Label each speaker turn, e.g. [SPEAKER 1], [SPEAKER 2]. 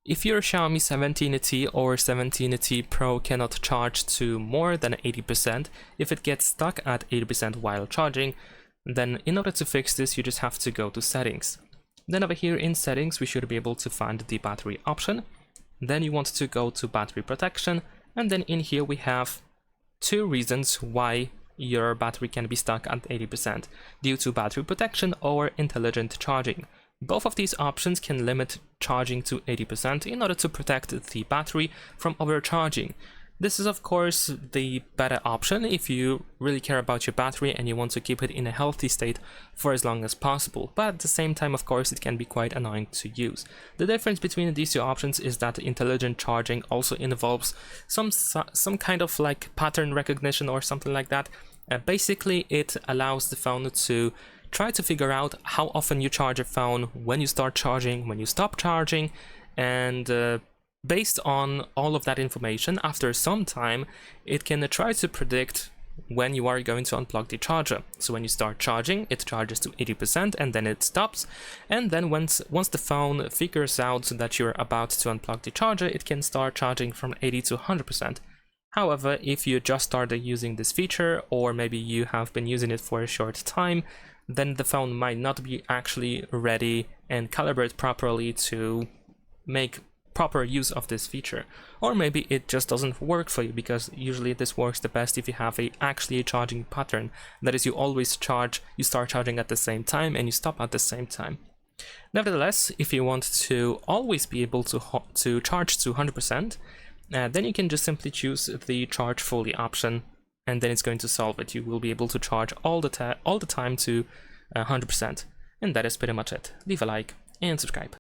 [SPEAKER 1] If your Xiaomi 17T or 17T Pro cannot charge to more than 80%, if it gets stuck at 80% while charging, then in order to fix this, you just have to go to settings. Then over here in settings, we should be able to find the battery option. Then you want to go to battery protection, and then in here we have two reasons why your battery can be stuck at 80%, due to battery protection or intelligent charging. Both of these options can limit charging to 80% in order to protect the battery from overcharging. This is of course the better option if you really care about your battery and you want to keep it in a healthy state for as long as possible, but at the same time of course it can be quite annoying to use. The difference between these two options is that intelligent charging also involves some kind of like pattern recognition or something like that. Basically it allows the phone to try to figure out how often you charge your phone, when you start charging, when you stop charging, and based on all of that information, after some time, it can try to predict when you are going to unplug the charger. So when you start charging, it charges to 80% and then it stops. And then once the phone figures out that you're about to unplug the charger, it can start charging from 80 to 100%. However, if you just started using this feature, or maybe you have been using it for a short time, then the phone might not be actually ready and calibrated properly to make proper use of this feature. Or maybe it just doesn't work for you, because usually this works the best if you have actually a charging pattern. That is, you always charge, you start charging at the same time and you stop at the same time. Nevertheless, if you want to always be able to charge to 100%, then you can just simply choose the charge fully option, and then it's going to solve it. You will be able to charge all the time to 100%. And that is pretty much it. Leave a like and subscribe.